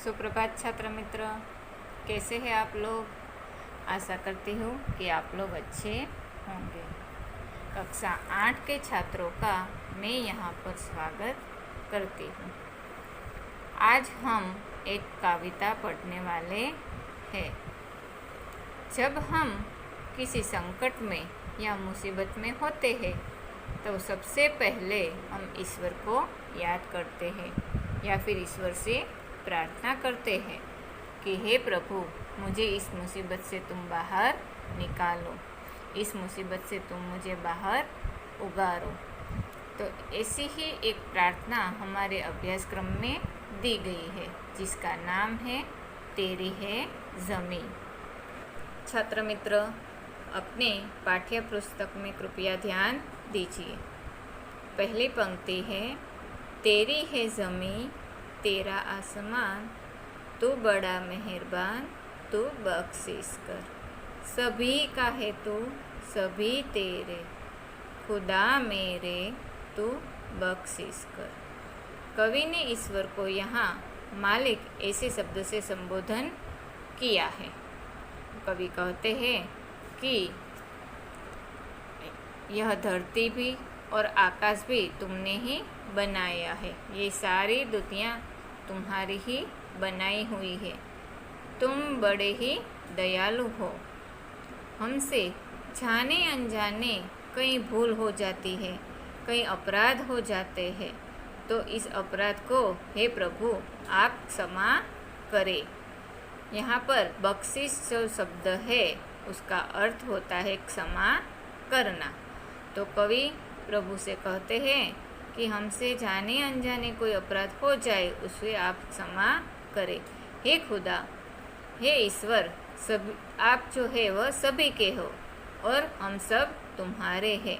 सुप्रभात छात्र मित्र, कैसे हैं आप लोग। आशा करती हूँ कि आप लोग अच्छे होंगे। कक्षा 8 के छात्रों का मैं यहाँ पर स्वागत करती हूँ। आज हम एक कविता पढ़ने वाले हैं। जब हम किसी संकट में या मुसीबत में होते हैं तो सबसे पहले हम ईश्वर को याद करते हैं या फिर ईश्वर से प्रार्थना करते हैं कि हे प्रभु, मुझे इस मुसीबत से तुम बाहर निकालो, इस मुसीबत से तुम मुझे बाहर उगारो। तो ऐसी ही एक प्रार्थना हमारे अभ्यासक्रम में दी गई है जिसका नाम है तेरी है ज़मीं। छात्र मित्र, अपने पाठ्य पुस्तक में कृपया ध्यान दीजिए। पहली पंक्ति है, तेरी है ज़मीं तेरा आसमान, तू बड़ा मेहरबान तू बख्शिश कर, सभी का है तू सभी तेरे, खुदा मेरे तू बख्शिश कर। कवि ने ईश्वर को यहाँ मालिक ऐसे शब्द से संबोधन किया है। कवि कहते हैं कि यह धरती भी और आकाश भी तुमने ही बनाया है, ये सारी दुनिया तुम्हारी ही बनाई हुई है, तुम बड़े ही दयालु हो। हमसे जाने अनजाने कई भूल हो जाती है, कई अपराध हो जाते हैं, तो इस अपराध को हे प्रभु आप क्षमा करें। यहाँ पर बख्शिश जो शब्द है उसका अर्थ होता है क्षमा करना। तो कवि प्रभु से कहते हैं कि हमसे जाने अनजाने कोई अपराध हो जाए उसे आप क्षमा करें। हे खुदा, हे ईश्वर, सब आप जो है वह सभी के हो और हम सब तुम्हारे हैं।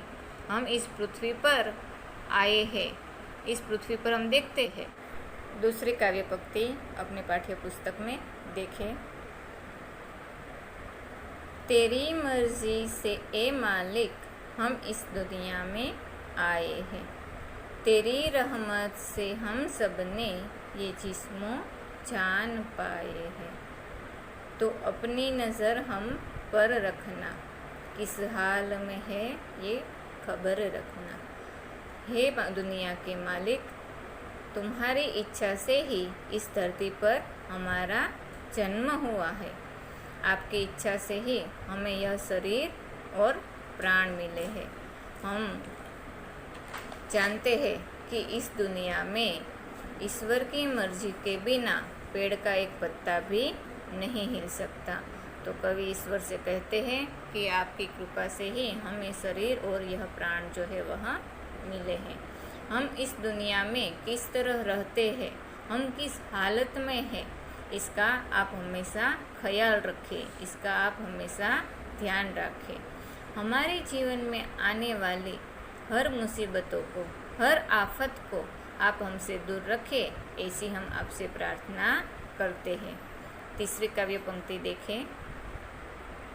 हम इस पृथ्वी पर आए हैं, इस पृथ्वी पर हम देखते हैं। दूसरी काव्य पंक्ति अपने पाठ्य पुस्तक में देखें। तेरी मर्जी से ए मालिक हम इस दुनिया में आए हैं, तेरी रहमत से हम सब ने ये जिस्मों जान पाए हैं, तो अपनी नज़र हम पर रखना, किस हाल में है ये खबर रखना। हे दुनिया के मालिक, तुम्हारी इच्छा से ही इस धरती पर हमारा जन्म हुआ है, आपकी इच्छा से ही हमें यह शरीर और प्राण मिले हैं। हम जानते हैं कि इस दुनिया में ईश्वर की मर्जी के बिना पेड़ का एक पत्ता भी नहीं हिल सकता। तो कवि ईश्वर से कहते हैं कि आपकी कृपा से ही हमें शरीर और यह प्राण जो है वह मिले हैं। हम इस दुनिया में किस तरह रहते हैं, हम किस हालत में हैं, इसका आप हमेशा ख्याल रखें, इसका आप हमेशा ध्यान रखें। हमारे जीवन में आने वाली हर मुसीबतों को, हर आफत को आप हमसे दूर रखें, ऐसी हम आपसे प्रार्थना करते हैं। तीसरी काव्य पंक्ति देखें।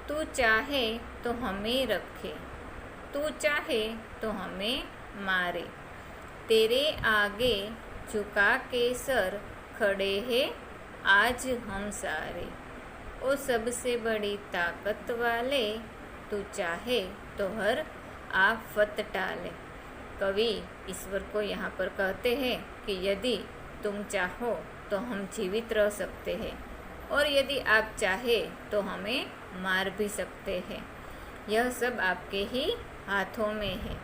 तू चाहे तो हमें रखे, तू चाहे तो हमें मारे, तेरे आगे झुका के सर खड़े हैं आज हम सारे, ओ सबसे बड़ी ताकत वाले, तू चाहे तो हर आफत टाले। कवि ईश्वर को यहाँ पर कहते हैं कि यदि तुम चाहो तो हम जीवित रह सकते हैं और यदि आप चाहे तो हमें मार भी सकते हैं। यह सब आपके ही हाथों में है।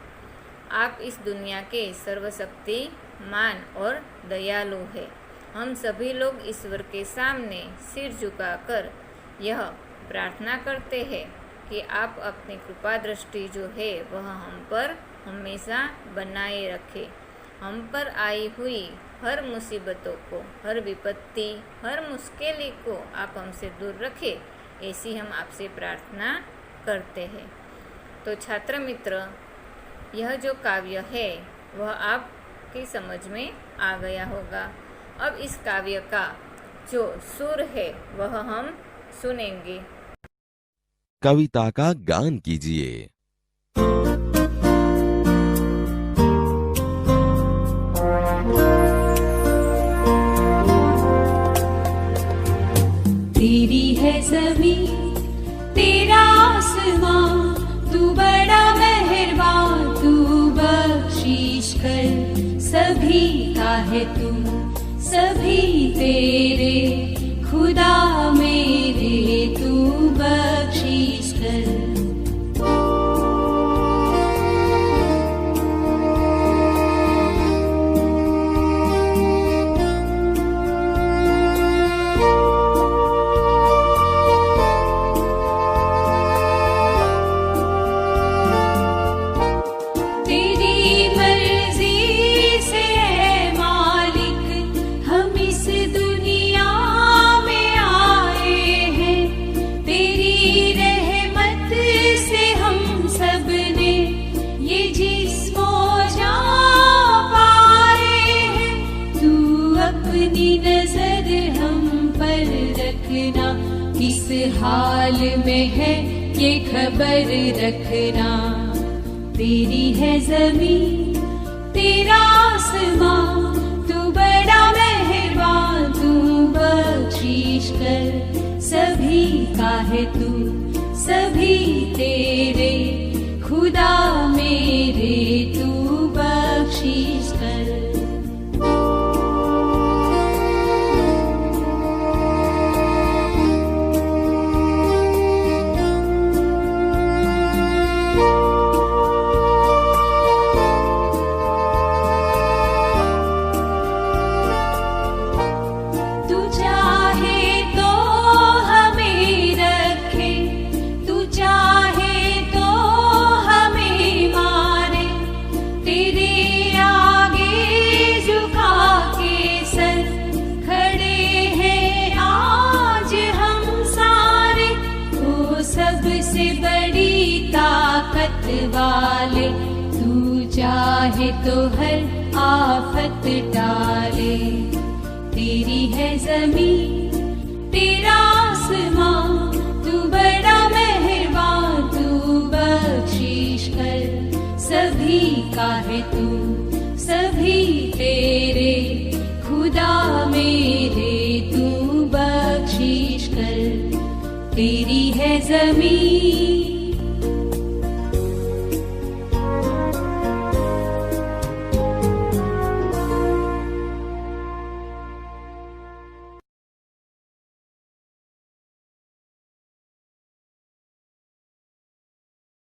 आप इस दुनिया के सर्वशक्तिमान और दयालु हैं। हम सभी लोग ईश्वर के सामने सिर झुकाकर यह प्रार्थना करते हैं कि आप अपनी कृपा दृष्टि जो है वह हम पर हमेशा बनाए रखें। हम पर आई हुई हर मुसीबतों को, हर विपत्ति, हर मुश्किल को आप हमसे दूर रखें, ऐसी हम आपसे प्रार्थना करते हैं। तो छात्र मित्र, यह जो काव्य है वह आपकी समझ में आ गया होगा। अब इस काव्य का जो सुर है वह हम सुनेंगे। कविता का गान कीजिए। सभी का है तू, सभी तेरे, खुदा मेरे तू बख्शीश कर। किस हाल में है ये खबर रखना, तेरी है ज़मीं तेरा आसमां, तू बड़ा मेहरबान, तू बख्शीश कर। सभी का है तू, सभी तेरे, खुदा मेरे तू बख्शीश कर। वाले तू चाहे तो हर आफत टाले, तेरी है ज़मीं तेरा आसमां, तू बड़ा मेहरबान, तू बख्शीश कर। सभी का है तू, सभी तेरे, खुदा मेरे तू बख्शीश कर। तेरी है ज़मीं